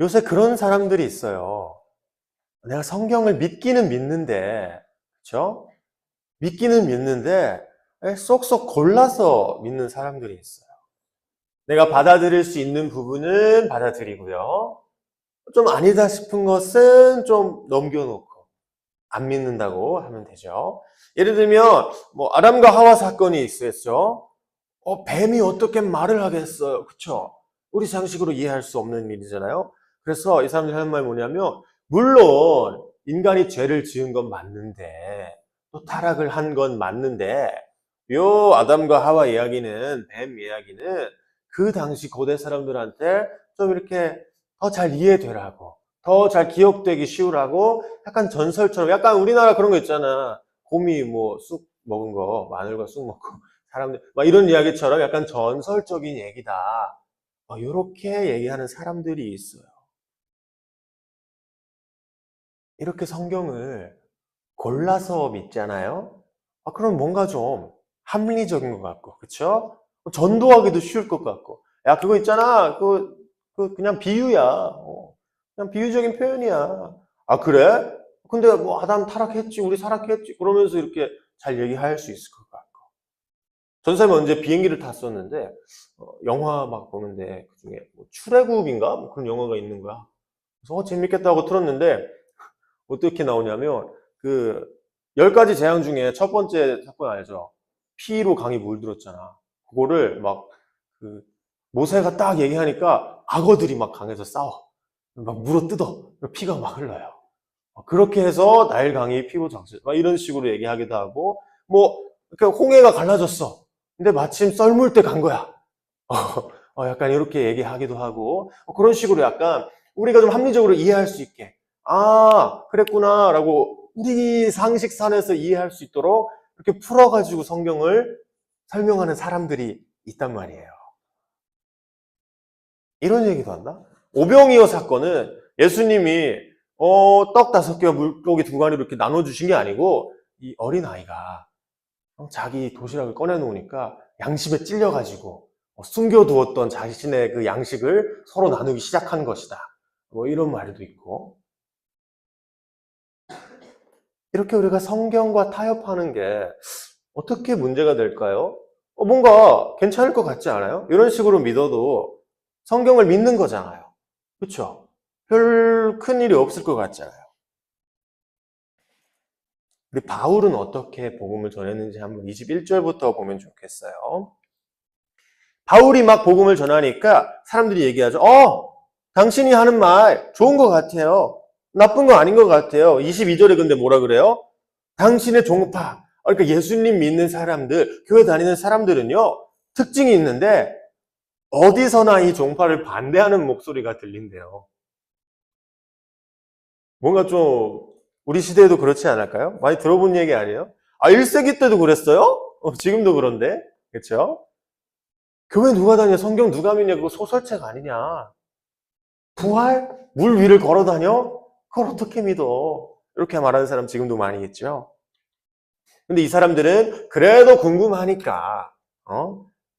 요새 그런 사람들이 있어요. 내가 성경을 믿기는 믿는데, 그렇죠? 믿기는 믿는데 쏙쏙 골라서 믿는 사람들이 있어요. 내가 받아들일 수 있는 부분은 받아들이고요. 좀 아니다 싶은 것은 좀 넘겨놓고 안 믿는다고 하면 되죠. 예를 들면 뭐 아담과 하와 사건이 있었죠. 뱀이 어떻게 말을 하겠어요, 그렇죠? 우리 상식으로 이해할 수 없는 일이잖아요. 그래서 이 사람들이 하는 말이 뭐냐면, 물론 인간이 죄를 지은 건 맞는데, 또 타락을 한 건 맞는데, 요 아담과 하와 이야기는, 뱀 이야기는 그 당시 고대 사람들한테 좀 이렇게 더 잘 이해되라고, 더 잘 기억되기 쉬우라고, 약간 전설처럼, 약간 우리나라 그런 거 있잖아. 곰이 뭐 쑥 먹은 거, 마늘과 쑥 먹고 사람들 막 이런 이야기처럼 약간 전설적인 얘기다. 이렇게 얘기하는 사람들이 있어요. 이렇게 성경을 골라서 믿잖아요. 그럼 뭔가 좀 합리적인 것 같고, 그렇죠? 전도하기도 쉬울 것 같고. 야, 그거 있잖아. 그 그냥 비유야. 그냥 비유적인 표현이야. 아, 그래? 근데 뭐 아담 타락했지, 우리 타락했지. 그러면서 이렇게 잘 얘기할 수 있을 것 같고. 전쌤은 언제 비행기를 탔었는데 영화 막 보는데 그중에 뭐 출애굽인가 뭐 그런 영화가 있는 거야. 그래서 재밌겠다고 틀었는데 어떻게 나오냐면 그 10가지 재앙 중에 첫 번째 사건 알죠? 피로 강이 물들었잖아. 그거를 막 그 모세가 딱 얘기하니까 악어들이 막 강에서 싸워. 막 물어 뜯어. 피가 막 흘러요. 그렇게 해서 나일 강이 피로 장수. 막 이런 식으로 얘기하기도 하고 뭐 그러니까 홍해가 갈라졌어. 근데 마침 썰물 때 간 거야. 약간 이렇게 얘기하기도 하고 그런 식으로 약간 우리가 좀 합리적으로 이해할 수 있게 그랬구나 라고 우리 상식선에서 이해할 수 있도록 이렇게 풀어가지고 성경을 설명하는 사람들이 있단 말이에요. 이런 얘기도 한다. 오병이어 사건은 예수님이 떡 5개와 물고기 2마리로 이렇게 나눠주신 게 아니고 이 어린아이가 자기 도시락을 꺼내놓으니까 양심에 찔려가지고 숨겨두었던 자신의 그 양식을 서로 나누기 시작한 것이다. 뭐 이런 말도 있고. 이렇게 우리가 성경과 타협하는 게 어떻게 문제가 될까요? 뭔가 괜찮을 것 같지 않아요? 이런 식으로 믿어도 성경을 믿는 거잖아요. 그렇죠? 별 큰일이 없을 것 같잖아요. 우리 바울은 어떻게 복음을 전했는지 한번 21절부터 보면 좋겠어요. 바울이 막 복음을 전하니까 사람들이 얘기하죠. 당신이 하는 말 좋은 것 같아요. 나쁜 거 아닌 것 같아요. 22절에 근데 뭐라 그래요? 당신의 종파, 그러니까 예수님 믿는 사람들, 교회 다니는 사람들은요, 특징이 있는데 어디서나 이 종파를 반대하는 목소리가 들린대요. 뭔가 좀 우리 시대에도 그렇지 않을까요? 많이 들어본 얘기 아니에요? 1세기 때도 그랬어요? 지금도 그런데, 그렇죠? 교회 누가 다녀? 성경 누가 믿냐? 그거 소설책 아니냐? 부활? 물 위를 걸어 다녀? 그걸 어떻게 믿어? 이렇게 말하는 사람 지금도 많이 있죠. 근데 이 사람들은 그래도 궁금하니까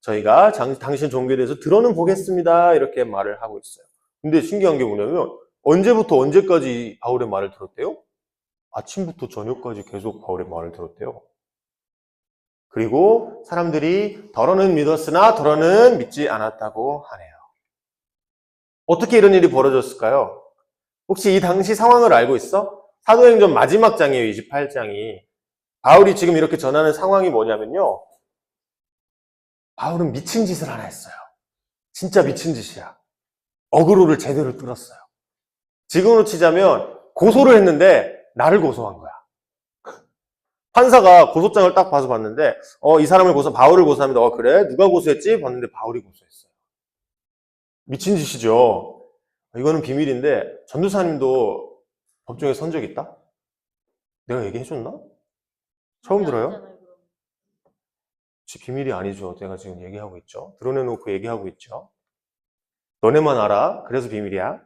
저희가 당신 종교에 대해서 들어는 보겠습니다. 이렇게 말을 하고 있어요. 근데 신기한 게 뭐냐면 언제부터 언제까지 바울의 말을 들었대요? 아침부터 저녁까지 계속 바울의 말을 들었대요. 그리고 사람들이 덜어는 믿었으나 덜어는 믿지 않았다고 하네요. 어떻게 이런 일이 벌어졌을까요? 혹시 이 당시 상황을 알고 있어? 사도행전 마지막 장이에요, 28장이. 바울이 지금 이렇게 전하는 상황이 뭐냐면요. 바울은 미친 짓을 하나 했어요. 진짜 미친 짓이야. 어그로를 제대로 뚫었어요. 지금으로 치자면 고소를 했는데 나를 고소한 거야. 판사가 고소장을 딱 봐서 봤는데 이 사람을 바울을 고소합니다. 그래? 누가 고소했지? 봤는데 바울이 고소했어요. 미친 짓이죠. 이거는 비밀인데 전도사님도 법정에 선 적 있다? 내가 얘기해줬나? 처음 들어요? 비밀이 아니죠. 내가 지금 얘기하고 있죠. 드러내놓고 얘기하고 있죠. 너네만 알아. 그래서 비밀이야.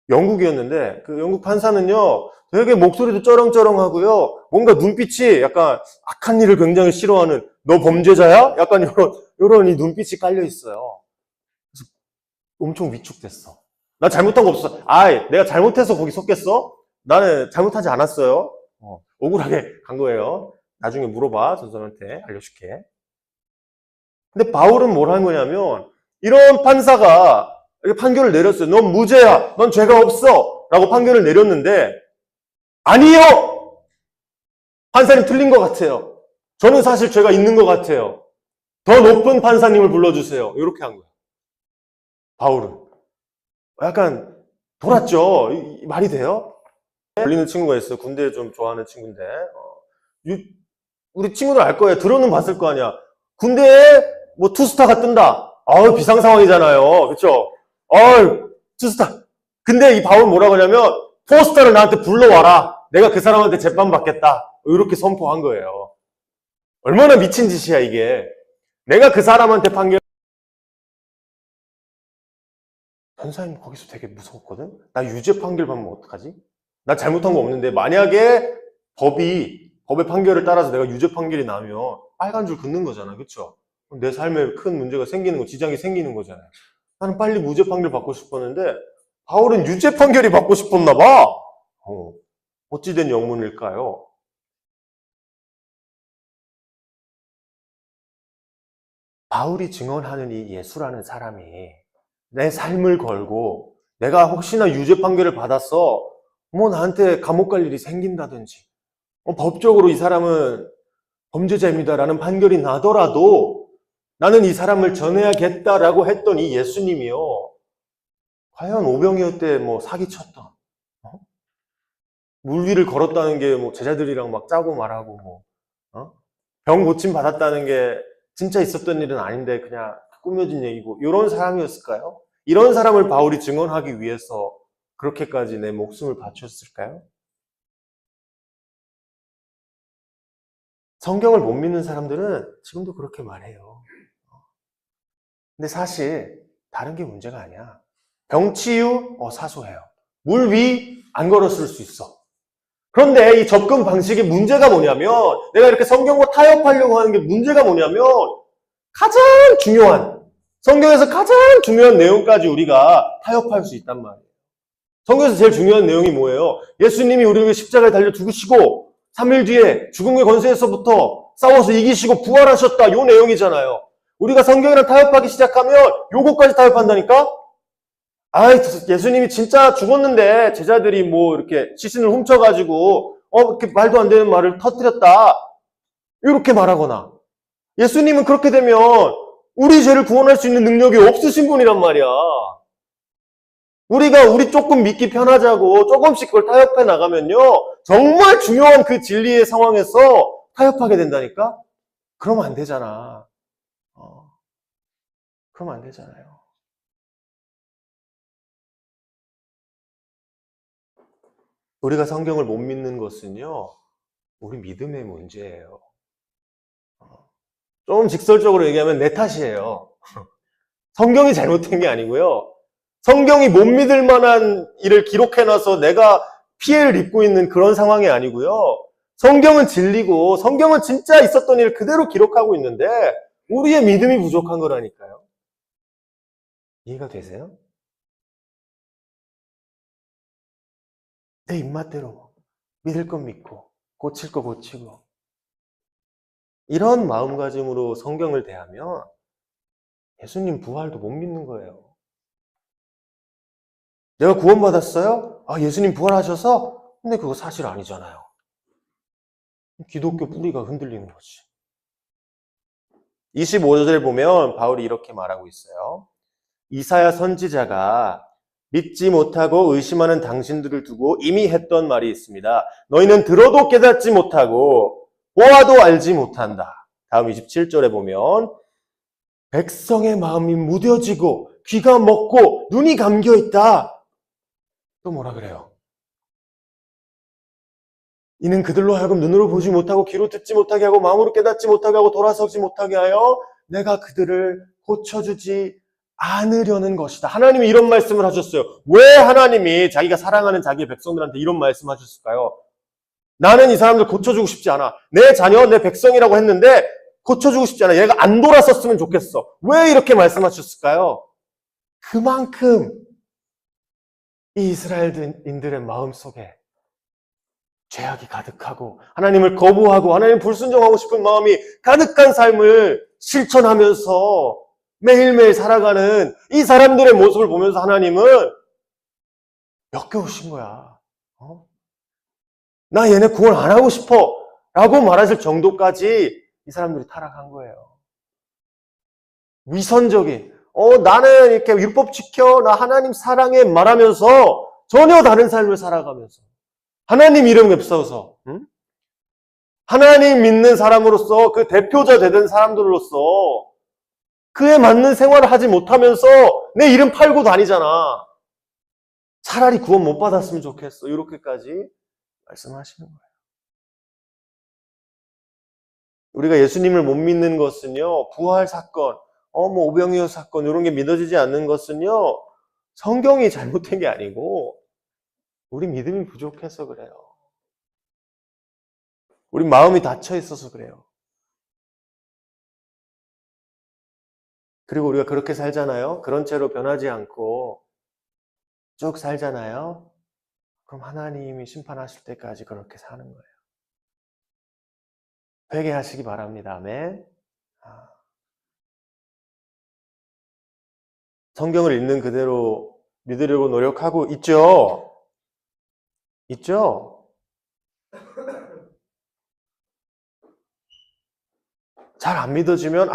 영국이었는데 그 영국 판사는요 되게 목소리도 쩌렁쩌렁하고요 뭔가 눈빛이 약간 악한 일을 굉장히 싫어하는 너 범죄자야? 약간 이런 이 눈빛이 깔려 있어요. 그래서 엄청 위축됐어. 나 잘못한 거 없어. 내가 잘못해서 거기 속겠어? 나는 잘못하지 않았어요. 억울하게 간 거예요. 나중에 물어봐. 전사한테 알려줄게. 근데 바울은 뭘 한 거냐면 이런 판사가 이렇게 판결을 내렸어요. 넌 무죄야. 넌 죄가 없어. 라고 판결을 내렸는데 아니요! 판사님 틀린 것 같아요. 저는 사실 죄가 있는 것 같아요. 더 높은 판사님을 불러주세요. 이렇게 한 거예요. 바울은. 약간 돌았죠. 말이 돼요? 걸리는 친구가 있어요. 군대 좀 좋아하는 친구인데 우리 친구들 알 거예요. 들어는 봤을 거 아니야. 군대에 뭐 투스타가 뜬다. 비상 상황이잖아요. 그렇죠? 투스타. 근데 이 바울 뭐라고 하냐면 포스터를 나한테 불러와라. 내가 그 사람한테 재판 받겠다. 이렇게 선포한 거예요. 얼마나 미친 짓이야 이게. 내가 그 사람한테 판결. 변사님 거기서 되게 무서웠거든? 나 유죄 판결 받으면 어떡하지? 나 잘못한 거 없는데 만약에 법의 판결을 따라서 내가 유죄 판결이 나면 빨간 줄 긋는 거잖아. 그쵸? 내 삶에 큰 문제가 생기는 거, 지장이 생기는 거잖아요. 나는 빨리 무죄 판결 받고 싶었는데 바울은 유죄 판결이 받고 싶었나 봐. 어찌된 영문일까요? 바울이 증언하는 이 예수라는 사람이 내 삶을 걸고 내가 혹시나 유죄 판결을 받았어 뭐 나한테 감옥 갈 일이 생긴다든지 법적으로 이 사람은 범죄자입니다라는 판결이 나더라도 나는 이 사람을 전해야겠다라고 했던 이 예수님이요. 과연 오병이어 뭐 사기쳤다. 물 위를 걸었다는 게 뭐 제자들이랑 막 짜고 말하고 병 고침 받았다는 게 진짜 있었던 일은 아닌데 그냥 꾸며진 얘기고 이런 사람이었을까요? 이런 사람을 바울이 증언하기 위해서 그렇게까지 내 목숨을 바쳤을까요? 성경을 못 믿는 사람들은 지금도 그렇게 말해요. 근데 사실 다른 게 문제가 아니야. 병치유 사소해요. 물 위 안 걸었을 수 있어. 그런데 이 접근 방식의 문제가 뭐냐면 내가 이렇게 성경과 타협하려고 하는 게 문제가 뭐냐면 가장 중요한 성경에서 가장 중요한 내용까지 우리가 타협할 수 있단 말이에요. 성경에서 제일 중요한 내용이 뭐예요? 예수님이 우리에게 십자가에 달려 죽으시고 3일 뒤에 죽음의 권세에서부터 싸워서 이기시고 부활하셨다. 요 내용이잖아요. 우리가 성경이랑 타협하기 시작하면 요거까지 타협한다니까? 예수님이 진짜 죽었는데 제자들이 뭐 이렇게 시신을 훔쳐가지고 이렇게 말도 안 되는 말을 터뜨렸다. 이렇게 말하거나 예수님은 그렇게 되면 우리 죄를 구원할 수 있는 능력이 없으신 분이란 말이야. 우리 조금 믿기 편하자고 조금씩 그걸 타협해 나가면요. 정말 중요한 그 진리의 상황에서 타협하게 된다니까? 그러면 안 되잖아. 그러면 안 되잖아요. 우리가 성경을 못 믿는 것은요. 우리 믿음의 문제예요. 좀 직설적으로 얘기하면 내 탓이에요. 성경이 잘못된 게 아니고요. 성경이 못 믿을 만한 일을 기록해놔서 내가 피해를 입고 있는 그런 상황이 아니고요. 성경은 진리고 성경은 진짜 있었던 일을 그대로 기록하고 있는데 우리의 믿음이 부족한 거라니까요. 이해가 되세요? 내 입맛대로 믿을 건 믿고 고칠 거 고치고 이런 마음가짐으로 성경을 대하면 예수님 부활도 못 믿는 거예요. 내가 구원받았어요? 예수님 부활하셔서? 근데 그거 사실 아니잖아요. 기독교 뿌리가 흔들리는 거지. 25절에 보면 바울이 이렇게 말하고 있어요. 이사야 선지자가 믿지 못하고 의심하는 당신들을 두고 이미 했던 말이 있습니다. 너희는 들어도 깨닫지 못하고 보아도 알지 못한다. 다음 27절에 보면 백성의 마음이 무뎌지고 귀가 먹고 눈이 감겨있다. 또 뭐라 그래요? 이는 그들로 하여금 눈으로 보지 못하고 귀로 듣지 못하게 하고 마음으로 깨닫지 못하게 하고 돌아서지 못하게 하여 내가 그들을 고쳐주지 않으려는 것이다. 하나님이 이런 말씀을 하셨어요. 왜 하나님이 자기가 사랑하는 자기의 백성들한테 이런 말씀 하셨을까요? 나는 이 사람들 고쳐주고 싶지 않아. 내 자녀, 내 백성이라고 했는데 고쳐주고 싶지 않아. 얘가 안 돌아섰으면 좋겠어. 왜 이렇게 말씀하셨을까요? 그만큼 이 이스라엘인들의 마음속에 죄악이 가득하고 하나님을 거부하고 하나님 불순종하고 싶은 마음이 가득한 삶을 실천하면서 매일매일 살아가는 이 사람들의 모습을 보면서 하나님은 역겨우신 거야. 나 얘네 구원 안 하고 싶어 라고 말하실 정도까지 이 사람들이 타락한 거예요. 위선적인 나는 이렇게 율법 지켜 나 하나님 사랑해 말하면서 전혀 다른 삶을 살아가면서 하나님 이름 앱서서 하나님 믿는 사람으로서 그 대표자 되던 사람들로서 그에 맞는 생활을 하지 못하면서 내 이름 팔고 다니잖아. 차라리 구원 못 받았으면 좋겠어. 이렇게까지 말씀하시는 거예요. 우리가 예수님을 못 믿는 것은요, 부활 사건, 오병이어 사건 이런 게 믿어지지 않는 것은요, 성경이 잘못된 게 아니고 우리 믿음이 부족해서 그래요. 우리 마음이 닫혀 있어서 그래요. 그리고 우리가 그렇게 살잖아요. 그런 채로 변하지 않고 쭉 살잖아요. 그럼 하나님이 심판하실 때까지 그렇게 사는 거예요. 회개하시기 바랍니다. 아멘. 성경을 읽는 그대로 믿으려고 노력하고 있죠? 있죠? 잘 안 믿어지면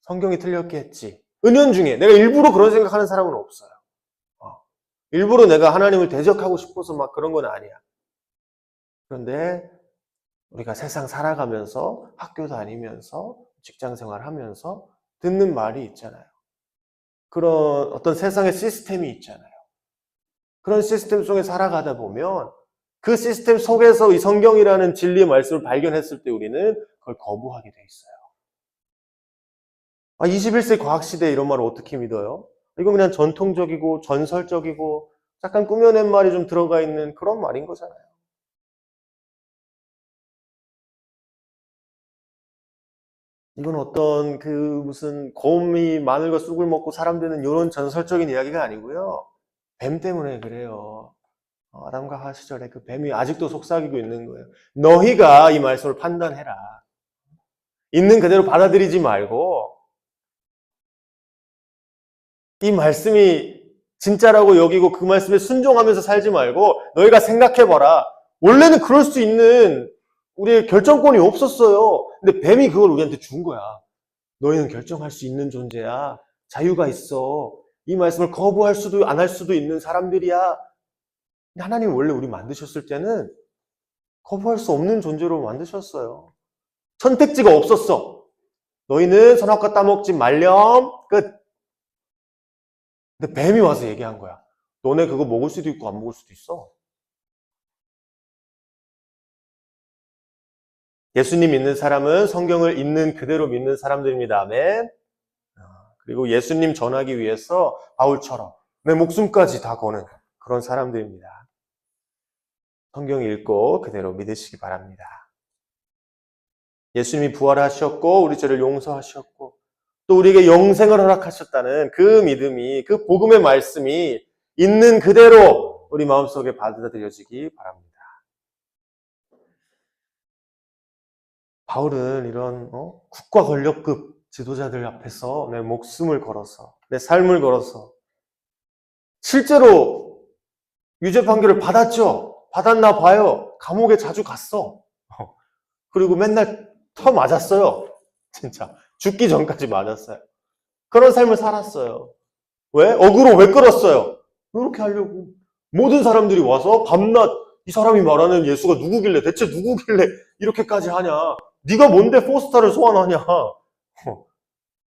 성경이 틀렸겠지. 은연중에 내가 일부러 그런 생각하는 사람은 없어요. 일부러 내가 하나님을 대적하고 싶어서 막 그런 건 아니야. 그런데 우리가 세상 살아가면서 학교 다니면서 직장 생활하면서 듣는 말이 있잖아요. 그런 어떤 세상의 시스템이 있잖아요. 그런 시스템 속에 살아가다 보면 그 시스템 속에서 이 성경이라는 진리의 말씀을 발견했을 때 우리는 그걸 거부하게 돼 있어요. 21세기 과학시대에 이런 말을 어떻게 믿어요? 이건 그냥 전통적이고 전설적이고 약간 꾸며낸 말이 좀 들어가 있는 그런 말인 거잖아요. 이건 어떤 무슨 곰이 마늘과 쑥을 먹고 사람 되는 이런 전설적인 이야기가 아니고요. 뱀 때문에 그래요. 아담과 하와 시절에 그 뱀이 아직도 속삭이고 있는 거예요. 너희가 이 말씀을 판단해라. 있는 그대로 받아들이지 말고 이 말씀이 진짜라고 여기고 그 말씀에 순종하면서 살지 말고 너희가 생각해봐라. 원래는 그럴 수 있는 우리의 결정권이 없었어요. 근데 뱀이 그걸 우리한테 준 거야. 너희는 결정할 수 있는 존재야. 자유가 있어. 이 말씀을 거부할 수도 안 할 수도 있는 사람들이야. 근데 하나님 원래 우리 만드셨을 때는 거부할 수 없는 존재로 만드셨어요. 선택지가 없었어. 너희는 선악과 따먹지 말렴. 끝. 근데 뱀이 와서 얘기한 거야. 너네 그거 먹을 수도 있고 안 먹을 수도 있어. 예수님 믿는 사람은 성경을 있는 그대로 믿는 사람들입니다. 아멘. 그리고 예수님 전하기 위해서 바울처럼 내 목숨까지 다 거는 그런 사람들입니다. 성경 읽고 그대로 믿으시기 바랍니다. 예수님이 부활하셨고 우리 죄를 용서하셨고 또 우리에게 영생을 허락하셨다는 그 믿음이, 그 복음의 말씀이 있는 그대로 우리 마음속에 받아들여지기 바랍니다. 바울은 이런 국가 권력급 지도자들 앞에서 내 목숨을 걸어서, 내 삶을 걸어서 실제로 유죄 판결을 받았죠. 받았나 봐요. 감옥에 자주 갔어. 그리고 맨날 터 맞았어요. 진짜 죽기 전까지 맞았어요. 그런 삶을 살았어요. 왜? 억으로 왜 끌었어요? 이렇게 하려고. 모든 사람들이 와서 밤낮 이 사람이 말하는 예수가 누구길래, 대체 누구길래 이렇게까지 하냐? 네가 뭔데 포스터를 소환하냐?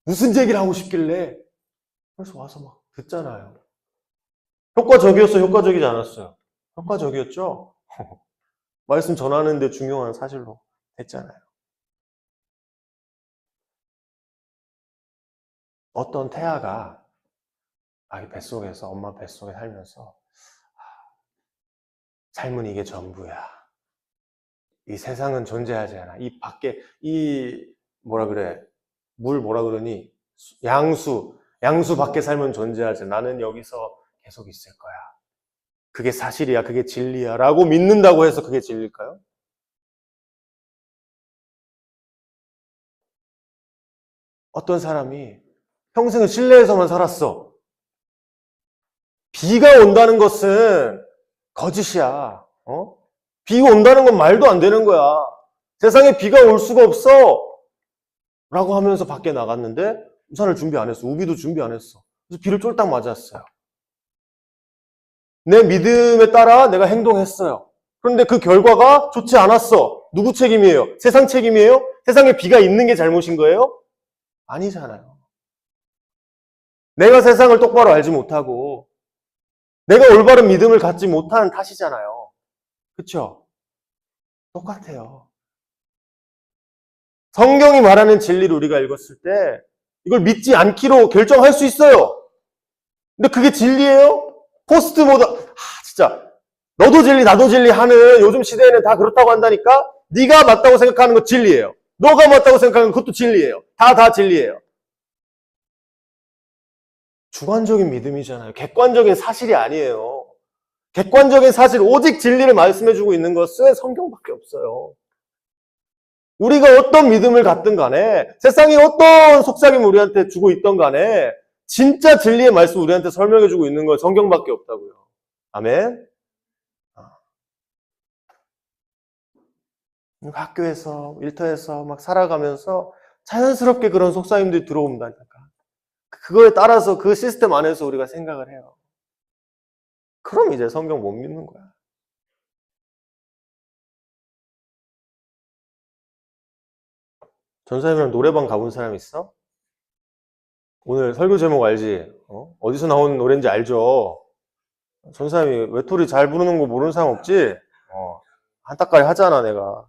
무슨 얘기를 하고 싶길래? 그래서 와서 막 듣잖아요. 효과적이었어요? 효과적이지 않았어요? 효과적이었죠? 말씀 전하는데 중요한 사실로 했잖아요. 어떤 태아가 아기 뱃속에서, 엄마 뱃속에 살면서 삶은 이게 전부야. 이 세상은 존재하지 않아. 이 밖에, 물 뭐라 그러니? 양수, 양수 밖에 살면 존재하지. 나는 여기서 계속 있을 거야. 그게 사실이야. 그게 진리야. 라고 믿는다고 해서 그게 진리일까요? 어떤 사람이 평생을 실내에서만 살았어. 비가 온다는 것은 거짓이야. 비가 온다는 건 말도 안 되는 거야. 세상에 비가 올 수가 없어. 라고 하면서 밖에 나갔는데 우산을 준비 안 했어. 우비도 준비 안 했어. 그래서 비를 쫄딱 맞았어요. 내 믿음에 따라 내가 행동했어요. 그런데 그 결과가 좋지 않았어. 누구 책임이에요? 세상 책임이에요? 세상에 비가 있는 게 잘못인 거예요? 아니잖아요. 내가 세상을 똑바로 알지 못하고 내가 올바른 믿음을 갖지 못하는 탓이잖아요. 그렇죠? 똑같아요. 성경이 말하는 진리를 우리가 읽었을 때 이걸 믿지 않기로 결정할 수 있어요. 근데 그게 진리예요? 포스트 모던, 진짜 너도 진리 나도 진리 하는 요즘 시대에는 다 그렇다고 한다니까? 네가 맞다고 생각하는 거 진리예요. 너가 맞다고 생각하는 것도 진리예요. 다 진리예요. 주관적인 믿음이잖아요. 객관적인 사실이 아니에요. 객관적인 사실, 오직 진리를 말씀해주고 있는 것은 성경밖에 없어요. 우리가 어떤 믿음을 갖든 간에, 세상이 어떤 속삭임을 우리한테 주고 있던 간에, 진짜 진리의 말씀 우리한테 설명해주고 있는 건 성경밖에 없다고요. 아멘? 학교에서, 일터에서 막 살아가면서 자연스럽게 그런 속삭임들이 들어온다니까. 그거에 따라서 그 시스템 안에서 우리가 생각을 해요. 그럼 이제 성경 못 믿는 거야. 전사님이랑 노래방 가본 사람 있어? 오늘 설교 제목 알지? 어디서 나온 노래인지 알죠? 전사님이 외톨이 잘 부르는 거 모르는 사람 없지? 한따까리 하잖아, 내가.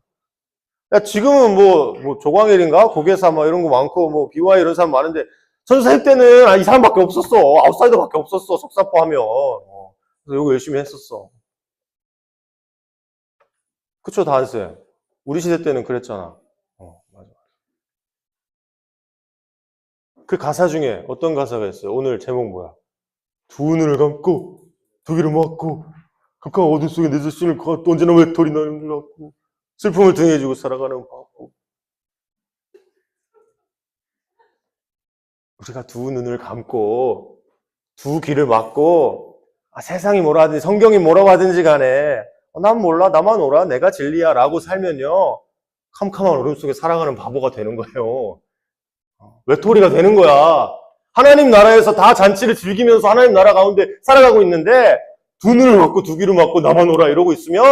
야, 지금은 뭐 조광일인가? 고개사 뭐 이런 거 많고, 뭐 비와이 이런 사람 많은데, 전사님 때는 이 사람밖에 없었어. 아웃사이더밖에 없었어. 속사포 하면. 그래서 이거 열심히 했었어. 그쵸, 다한쌤? 우리 시대 때는 그랬잖아. 맞아. 그 가사 중에 어떤 가사가 있어요? 오늘 제목 뭐야? 두 눈을 감고 두 귀를 막고 깜깜한 어둠 속에 내 자신을 언제나 외톨이 나는 줄 알고 슬픔을 등에 지고 살아가는 바보. 우리가 두 눈을 감고 두 귀를 막고 세상이 뭐라 하든지 성경이 뭐라고 하든지 간에 난 몰라 나만 오라 내가 진리야 라고 살면요 캄캄한 어둠 속에 살아가는 바보가 되는 거예요. 외톨이가 되는 거야. 하나님 나라에서 다 잔치를 즐기면서 하나님 나라 가운데 살아가고 있는데 두 눈을 막고 두 귀를 막고 나만 오라 이러고 있으면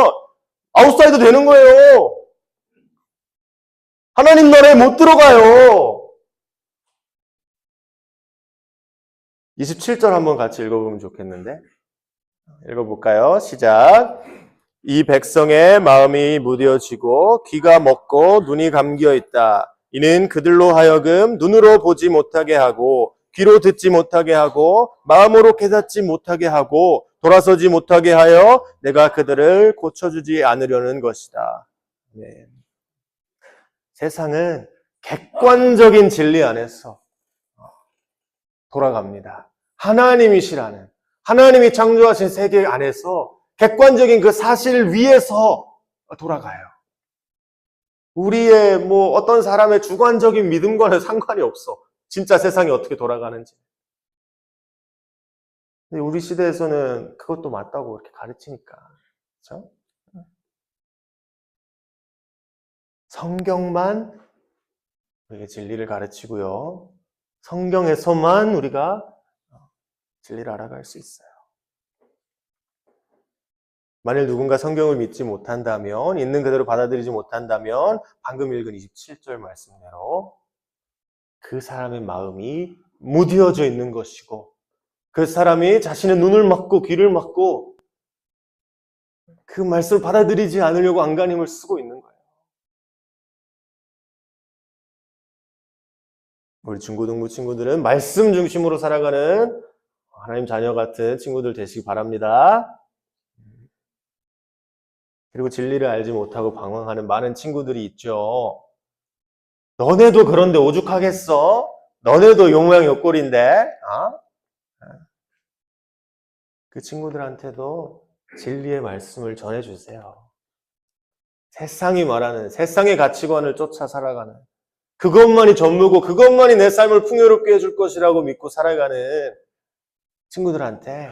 아웃사이더 되는 거예요. 하나님 나라에 못 들어가요. 27절 한번 같이 읽어보면 좋겠는데 읽어볼까요? 시작. 이 백성의 마음이 무뎌지고 귀가 먹고 눈이 감겨 있다. 이는 그들로 하여금 눈으로 보지 못하게 하고 귀로 듣지 못하게 하고 마음으로 깨닫지 못하게 하고 돌아서지 못하게 하여 내가 그들을 고쳐주지 않으려는 것이다. 네. 세상은 객관적인 진리 안에서 돌아갑니다. 하나님이시라는 하나님이 창조하신 세계 안에서 객관적인 그 사실 위에서 돌아가요. 우리의 어떤 사람의 주관적인 믿음과는 상관이 없어. 진짜 세상이 어떻게 돌아가는지. 근데 우리 시대에서는 그것도 맞다고 이렇게 가르치니까. 그렇죠? 성경만 우리에게 진리를 가르치고요. 성경에서만 우리가 진리를 알아갈 수 있어요. 만일 누군가 성경을 믿지 못한다면, 있는 그대로 받아들이지 못한다면 방금 읽은 27절 말씀대로 그 사람의 마음이 무디어져 있는 것이고 그 사람이 자신의 눈을 막고 귀를 막고 그 말씀을 받아들이지 않으려고 안간힘을 쓰고 있는 거예요. 우리 중고등부 친구들은 말씀 중심으로 살아가는 하나님 자녀 같은 친구들 되시기 바랍니다. 그리고 진리를 알지 못하고 방황하는 많은 친구들이 있죠. 너네도 그런데 오죽하겠어? 너네도 요 모양 요 꼴인데, 그 친구들한테도 진리의 말씀을 전해주세요. 세상이 말하는, 세상의 가치관을 쫓아 살아가는, 그것만이 전부고 그것만이 내 삶을 풍요롭게 해줄 것이라고 믿고 살아가는 친구들한테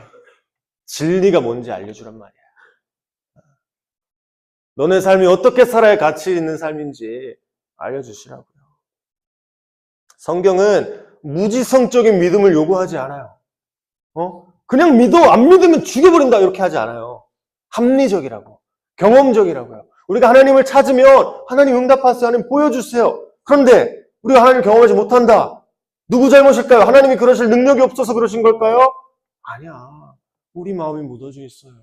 진리가 뭔지 알려주란 말이야. 너네 삶이 어떻게 살아야 가치 있는 삶인지 알려주시라고요. 성경은 무지성적인 믿음을 요구하지 않아요. 그냥 믿어, 안 믿으면 죽여버린다 이렇게 하지 않아요. 합리적이라고, 경험적이라고요. 우리가 하나님을 찾으면 하나님 응답하세요. 하나님 보여주세요. 그런데 우리가 하나님을 경험하지 못한다. 누구 잘못일까요? 하나님이 그러실 능력이 없어서 그러신 걸까요? 아니야. 우리 마음이 무너져 있어요.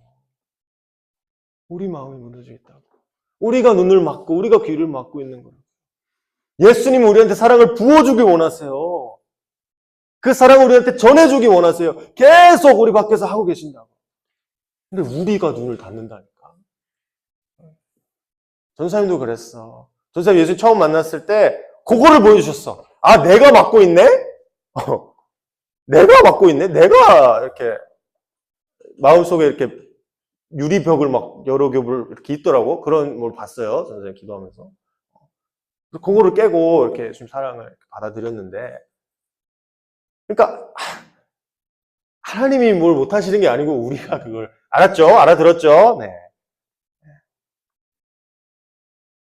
우리 마음이 무너져 있다고. 우리가 눈을 막고 우리가 귀를 막고 있는 거예요. 예수님은 우리한테 사랑을 부어주기 원하세요. 그 사랑을 우리한테 전해주기 원하세요. 계속 우리 밖에서 하고 계신다고. 근데 우리가 눈을 닫는다니까. 전사님도 그랬어. 전사님 예수 처음 만났을 때 그거를 보여주셨어. 아, 내가 맡고 있네? 내가 맡고 있네? 내가 이렇게 마음속에 이렇게 유리벽을 막 여러 겹을 이렇게 있더라고. 그런 걸 봤어요. 전사님 기도하면서. 그거를 깨고 이렇게 좀 사랑을 받아들였는데, 그러니까 하나님이 뭘 못하시는 게 아니고 우리가 그걸 알았죠? 알아들었죠? 네.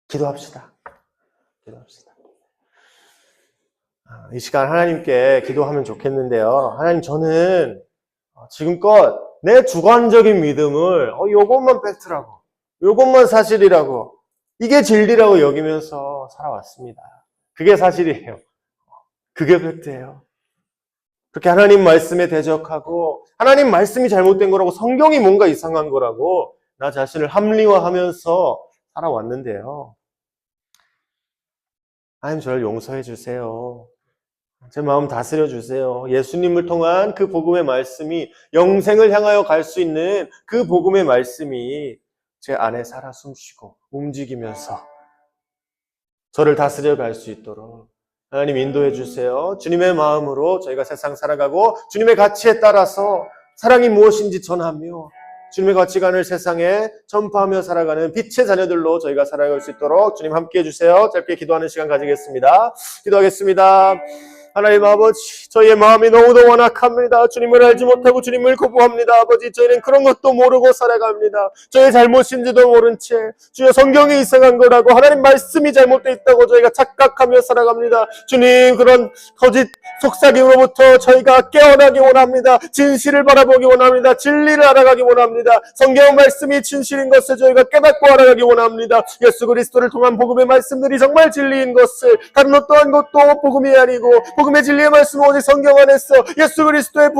기도합시다. 기도합시다. 이 시간 하나님께 기도하면 좋겠는데요. 하나님, 저는 지금껏 내 주관적인 믿음을 요것만 팩트라고, 요것만 사실이라고, 이게 진리라고 여기면서 살아왔습니다. 그게 사실이에요. 그게 팩트예요. 그렇게 하나님 말씀에 대적하고 하나님 말씀이 잘못된 거라고, 성경이 뭔가 이상한 거라고 나 자신을 합리화하면서 살아왔는데요. 하나님, 저를 용서해 주세요. 제 마음 다스려 주세요. 예수님을 통한 그 복음의 말씀이, 영생을 향하여 갈 수 있는 그 복음의 말씀이 제 안에 살아 숨쉬고 움직이면서 저를 다스려 갈 수 있도록 하나님 인도해 주세요. 주님의 마음으로 저희가 세상 살아가고 주님의 가치에 따라서 사랑이 무엇인지 전하며 주님의 가치관을 세상에 전파하며 살아가는 빛의 자녀들로 저희가 살아갈 수 있도록 주님 함께해 주세요. 짧게 기도하는 시간 가지겠습니다. 기도하겠습니다. 하나님 아버지, 저희의 마음이 너무도 완악합니다. 주님을 알지 못하고 주님을 거부합니다. 아버지, 저희는 그런 것도 모르고 살아갑니다. 저희의 잘못인지도 모른 채 주여 성경이 이상한 거라고, 하나님 말씀이 잘못되어 있다고 저희가 착각하며 살아갑니다. 주님, 그런 거짓 속삭임으로부터 저희가 깨어나기 원합니다. 진실을 바라보기 원합니다. 진리를 알아가기 원합니다. 성경 말씀이 진실인 것을 저희가 깨닫고 알아가기 원합니다. 예수 그리스도를 통한 복음의 말씀들이 정말 진리인 것을, 다른 어떠한 것도 복음이 아니고 복음의 진리의 말씀은 오직 성경 안에서 예수 그리스도의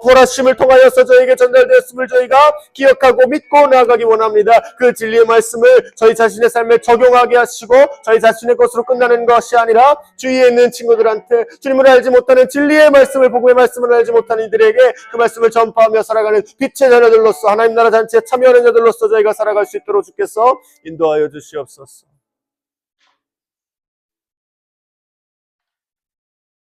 보라심을 통하여서 저에게 전달되었음을 저희가 기억하고 믿고 나아가기 원합니다. 그 진리의 말씀을 저희 자신의 삶에 적용하게 하시고 저희 자신의 것으로 끝나는 것이 아니라 주위에 있는 친구들한테 주님을 알지 못하는 진리의 말씀을, 복음의 말씀을 알지 못하는 이들에게 그 말씀을 전파하며 살아가는 빛의 자녀들로서, 하나님 나라 잔치에 참여하는 자들로서 저희가 살아갈 수 있도록 주께서 인도하여 주시옵소서.